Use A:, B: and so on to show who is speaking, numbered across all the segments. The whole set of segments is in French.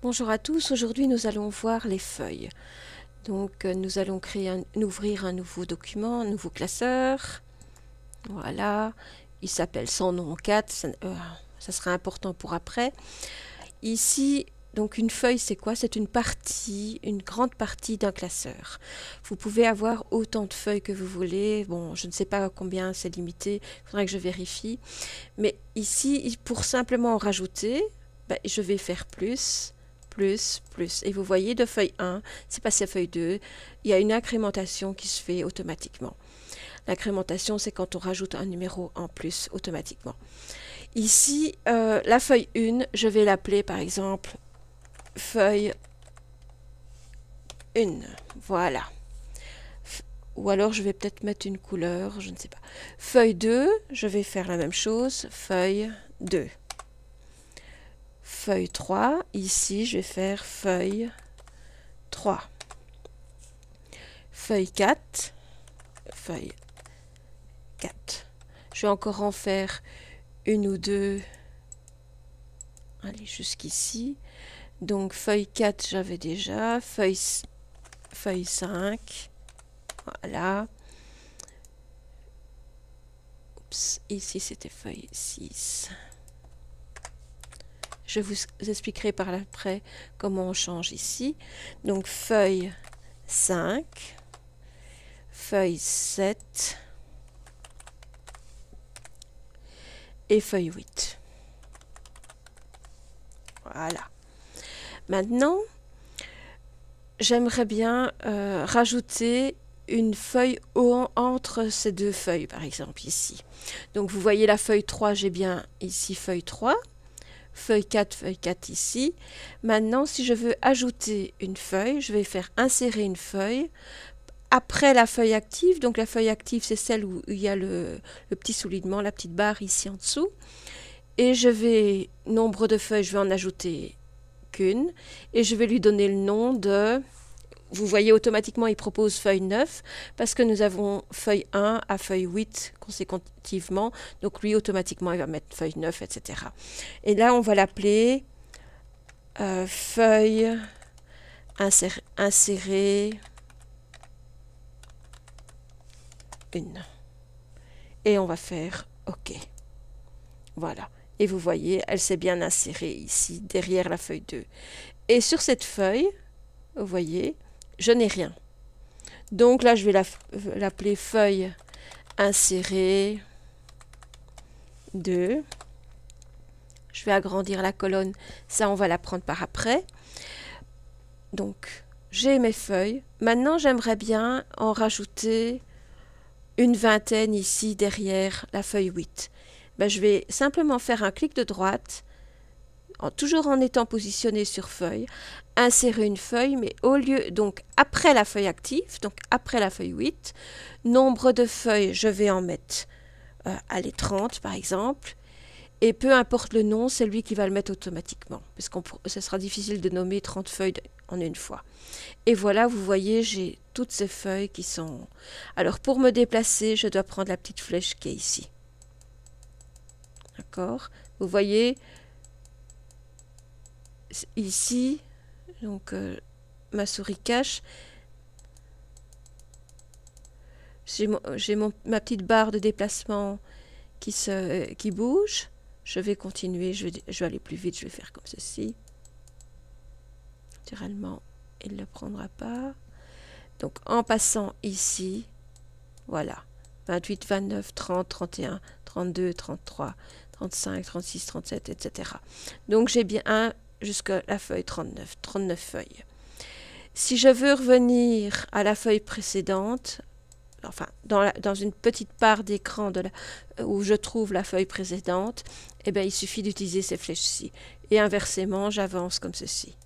A: Bonjour à tous, aujourd'hui nous allons voir les feuilles. Donc nous allons ouvrir un nouveau document, un nouveau classeur. Voilà, il s'appelle sans nom 4, ça sera important pour après. Ici, donc une feuille c'est quoi? C'est une partie, une grande partie d'un classeur. Vous pouvez avoir autant de feuilles que vous voulez. Bon, je ne sais pas combien c'est limité, il faudrait que je vérifie. Mais ici, pour simplement en rajouter, je vais faire plus. Plus. Et vous voyez, de feuille 1, c'est passé à feuille 2, il y a une incrémentation qui se fait automatiquement. L'incrémentation, c'est quand on rajoute un numéro en plus automatiquement. Ici, la feuille 1, je vais l'appeler par exemple feuille 1. Voilà. Ou alors je vais peut-être mettre une couleur, je ne sais pas. Feuille 2, je vais faire la même chose, feuille 2. Feuille 3, ici je vais faire feuille 3. Feuille 4, feuille 4. Je vais encore en faire une ou deux. Allez, jusqu'ici. Donc feuille 4, j'avais déjà. Feuille 5. Voilà. Oups, ici c'était feuille 6. Je vous expliquerai par après comment on change ici. Donc feuille 5, feuille 7 et feuille 8. Voilà. Maintenant, j'aimerais bien rajouter une feuille entre ces deux feuilles, par exemple ici. Donc vous voyez la feuille 3, j'ai bien ici feuille 3. Feuille 4 ici. Maintenant, si je veux ajouter une feuille, je vais faire insérer une feuille après la feuille active. Donc la feuille active, c'est celle où il y a le petit soulignement, la petite barre ici en dessous. Et je vais, nombre de feuilles, je vais en ajouter qu'une. Et je vais lui donner le nom de... Vous voyez, automatiquement, il propose feuille 9 parce que nous avons feuille 1 à feuille 8 consécutivement. Donc lui, automatiquement, il va mettre feuille 9, etc. Et là, on va l'appeler feuille insérer 1. Et on va faire OK. Voilà. Et vous voyez, elle s'est bien insérée ici, derrière la feuille 2. Et sur cette feuille, vous voyez, je n'ai rien. Donc là, je vais l'appeler feuille insérer 2. Je vais agrandir la colonne, ça on va la prendre par après. Donc j'ai mes feuilles. Maintenant j'aimerais bien en rajouter une vingtaine ici derrière la feuille 8. Je vais simplement faire un clic de droite, toujours en étant positionné sur feuille, insérer une feuille, mais au lieu, donc après la feuille active, donc après la feuille 8, nombre de feuilles, je vais en mettre, allez, 30 par exemple, et peu importe le nom, c'est lui qui va le mettre automatiquement, parce que ce sera difficile de nommer 30 feuilles en une fois. Et voilà, vous voyez, j'ai toutes ces feuilles qui sont... Alors pour me déplacer, je dois prendre la petite flèche qui est ici. D'accord? Vous voyez, ici, donc ma souris cache, j'ai ma petite barre de déplacement qui bouge. Je vais continuer, je vais aller plus vite, je vais faire comme ceci. Naturellement, il ne le prendra pas. Donc en passant ici, voilà, 28, 29, 30, 31, 32, 33, 35, 36, 37, etc. Donc j'ai bien un jusqu'à la feuille 39 feuilles. Si je veux revenir à la feuille précédente, enfin dans une petite part d'écran où je trouve la feuille précédente, eh bien, il suffit d'utiliser ces flèches-ci. Et inversement, j'avance comme ceci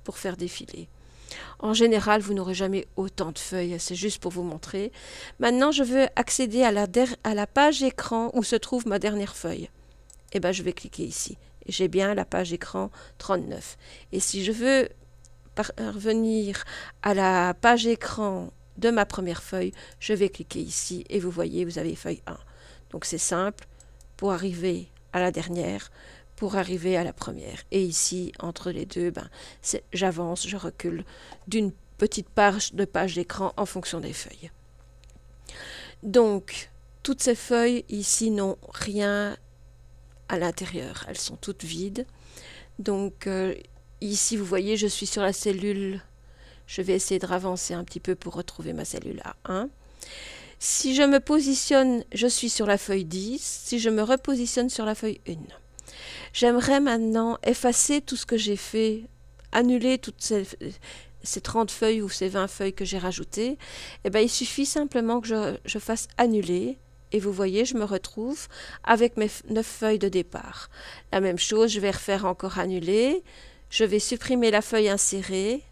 A: pour faire défiler. En général, vous n'aurez jamais autant de feuilles, c'est juste pour vous montrer. Maintenant, je veux accéder à la page écran où se trouve ma dernière feuille. Eh bien, je vais cliquer ici. Et j'ai bien la page écran 39. Et si je veux revenir à la page écran de ma première feuille, je vais cliquer ici et vous voyez, vous avez feuille 1. Donc c'est simple, pour arriver à la dernière, pour arriver à la première. Et ici, entre les deux, j'avance, je recule d'une petite page d'écran en fonction des feuilles. Donc, toutes ces feuilles ici n'ont rien à l'intérieur, elles sont toutes vides. Donc, ici, vous voyez, je suis sur la cellule, je vais essayer de ravancer un petit peu pour retrouver ma cellule A1. Si je me positionne, je suis sur la feuille 10, si je me repositionne sur la feuille 1. J'aimerais maintenant effacer tout ce que j'ai fait, annuler toutes ces 30 feuilles ou ces 20 feuilles que j'ai rajoutées. Eh bien, il suffit simplement que je fasse annuler. Et vous voyez, je me retrouve avec mes 9 feuilles de départ. La même chose, je vais refaire encore annuler. Je vais supprimer la feuille insérée.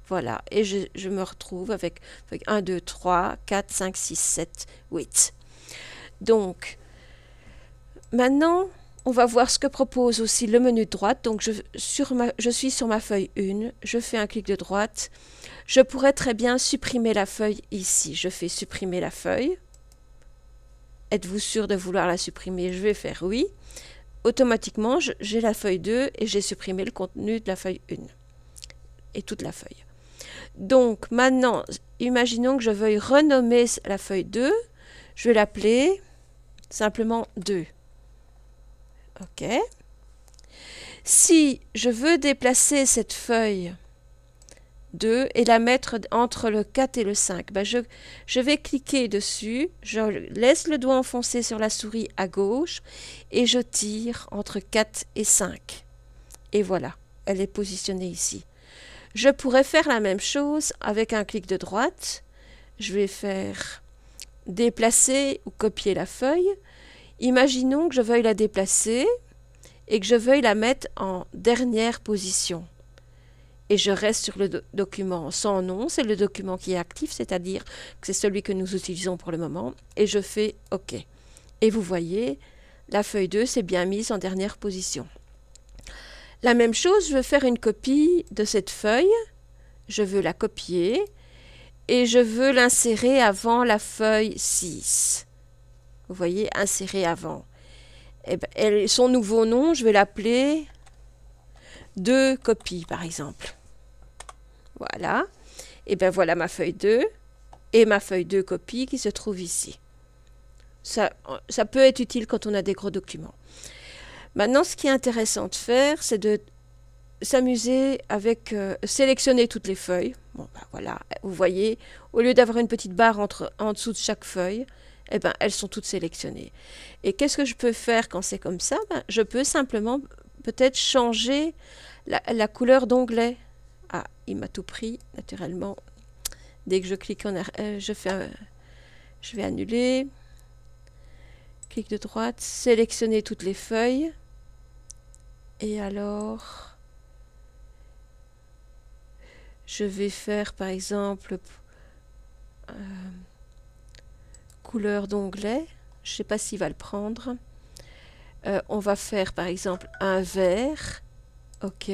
A: Voilà, et je me retrouve avec 1, 2, 3, 4, 5, 6, 7, 8. Donc, maintenant, on va voir ce que propose aussi le menu de droite. Donc, je suis sur ma feuille 1, je fais un clic de droite. Je pourrais très bien supprimer la feuille ici. Je fais supprimer la feuille. Êtes-vous sûr de vouloir la supprimer? Je vais faire oui. Automatiquement, j'ai la feuille 2 et j'ai supprimé le contenu de la feuille 1 et toute la feuille. Donc maintenant, imaginons que je veuille renommer la feuille 2. Je vais l'appeler simplement 2. OK. Si je veux déplacer cette feuille 2 et la mettre entre le 4 et le 5, je vais cliquer dessus, je laisse le doigt enfoncé sur la souris à gauche et je tire entre 4 et 5. Et voilà, elle est positionnée ici. Je pourrais faire la même chose avec un clic de droite. Je vais faire déplacer ou copier la feuille. Imaginons que je veuille la déplacer et que je veuille la mettre en dernière position. Et je reste sur le document sans nom, c'est le document qui est actif, c'est-à-dire que c'est celui que nous utilisons pour le moment. Et je fais OK. Et vous voyez, la feuille 2 s'est bien mise en dernière position. La même chose, je veux faire une copie de cette feuille, je veux la copier et je veux l'insérer avant la feuille 6. Vous voyez, insérer avant. Et bien, son nouveau nom, je vais l'appeler 2 copies par exemple. Voilà. Et bien voilà ma feuille 2 et ma feuille 2 copie qui se trouve ici. Ça peut être utile quand on a des gros documents. Maintenant, ce qui est intéressant de faire, c'est de s'amuser avec sélectionner toutes les feuilles. Bon, voilà, vous voyez, au lieu d'avoir une petite barre en dessous de chaque feuille, eh ben, elles sont toutes sélectionnées. Et qu'est-ce que je peux faire quand c'est comme ça? Je peux simplement peut-être changer la couleur d'onglet. Ah, il m'a tout pris, naturellement. Dès que je clique je vais annuler. Clic de droite, sélectionner toutes les feuilles. Et alors, je vais faire par exemple couleur d'onglet. Je ne sais pas s'il va le prendre. On va faire par exemple un vert. OK.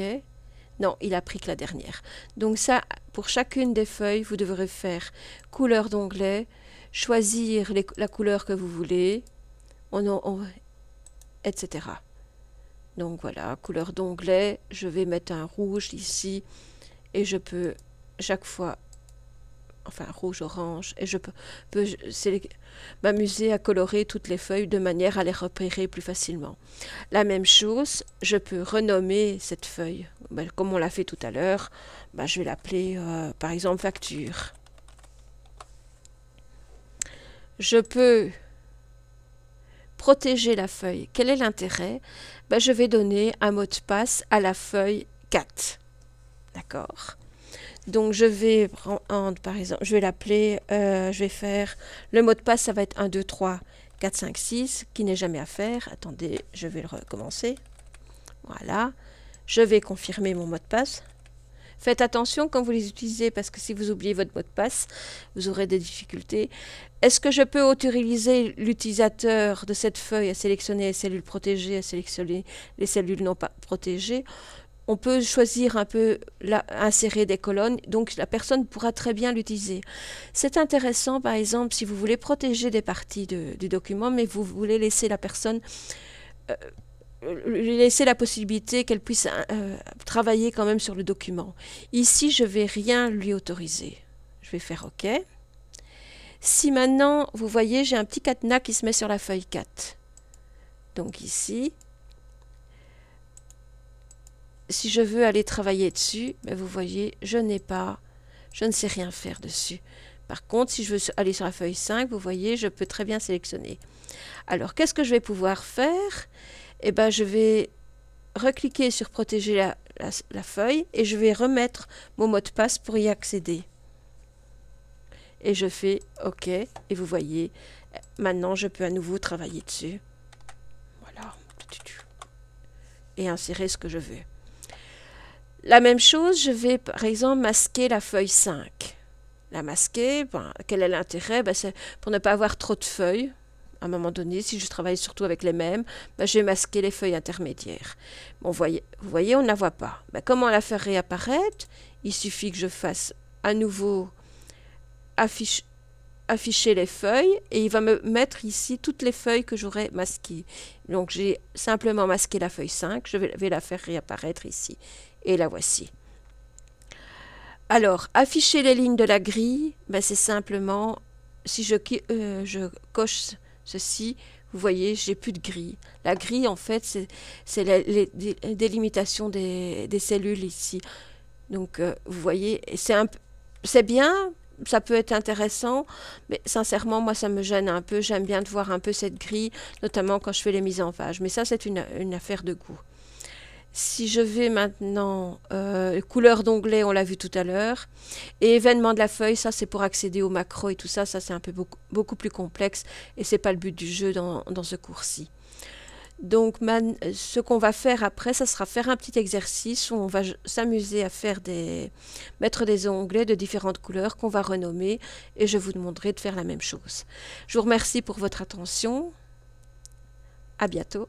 A: Non, il a pris que la dernière. Donc ça, pour chacune des feuilles, vous devrez faire couleur d'onglet, choisir la couleur que vous voulez, etc. Donc voilà, couleur d'onglet, je vais mettre un rouge ici et je peux chaque fois, enfin rouge-orange, et je peux m'amuser à colorer toutes les feuilles de manière à les repérer plus facilement. La même chose, je peux renommer cette feuille. Comme on l'a fait tout à l'heure, je vais l'appeler par exemple facture. Je peux protéger la feuille. Quel est l'intérêt? Je vais donner un mot de passe à la feuille 4. D'accord? Donc je vais prendre, par exemple, je vais l'appeler, je vais faire, le mot de passe, ça va être 1, 2, 3, 4, 5, 6, qui n'est jamais à faire. Attendez, je vais le recommencer. Voilà. Je vais confirmer mon mot de passe. Faites attention quand vous les utilisez, parce que si vous oubliez votre mot de passe, vous aurez des difficultés. Est-ce que je peux autoriser l'utilisateur de cette feuille à sélectionner les cellules protégées, à sélectionner les cellules non pas protégées? On peut choisir un peu, insérer des colonnes, donc la personne pourra très bien l'utiliser. C'est intéressant, par exemple, si vous voulez protéger des parties du document, mais vous voulez laisser la personne lui laisser la possibilité qu'elle puisse travailler quand même sur le document. Ici, je ne vais rien lui autoriser. Je vais faire OK. Si maintenant, vous voyez, j'ai un petit cadenas qui se met sur la feuille 4. Donc ici, si je veux aller travailler dessus, ben vous voyez, je ne sais rien faire dessus. Par contre, si je veux aller sur la feuille 5, vous voyez, je peux très bien sélectionner. Alors, qu'est-ce que je vais pouvoir faire? Eh bien, je vais recliquer sur protéger la feuille et je vais remettre mon mot de passe pour y accéder. Et je fais OK. Et vous voyez, maintenant, je peux à nouveau travailler dessus. Voilà. Et insérer ce que je veux. La même chose, je vais par exemple masquer la feuille 5. La masquer, ben, quel est l'intérêt? Ben, c'est pour ne pas avoir trop de feuilles. À un moment donné, si je travaille surtout avec les mêmes, ben, je vais masquer les feuilles intermédiaires. Bon, vous voyez, on ne la voit pas. Ben, comment la faire réapparaître? Il suffit que je fasse à nouveau afficher les feuilles et il va me mettre ici toutes les feuilles que j'aurais masquées. Donc j'ai simplement masqué la feuille 5, je vais la faire réapparaître ici. Et la voici. Alors, afficher les lignes de la grille, ben c'est simplement, si je coche ceci, vous voyez, j'ai plus de grille. La grille, en fait, c'est les délimitations des cellules ici. Donc, vous voyez, c'est bien, ça peut être intéressant, mais sincèrement, moi, ça me gêne un peu. J'aime bien de voir un peu cette grille, notamment quand je fais les mises en page. Mais ça, c'est une affaire de goût. Si je vais maintenant, couleur d'onglet, on l'a vu tout à l'heure, et événement de la feuille, ça c'est pour accéder aux macros et tout ça, c'est un peu beaucoup plus complexe et c'est pas le but du jeu dans ce cours-ci. Donc ce qu'on va faire après, ça sera faire un petit exercice où on va s'amuser à faire mettre des onglets de différentes couleurs qu'on va renommer et je vous demanderai de faire la même chose. Je vous remercie pour votre attention. À bientôt.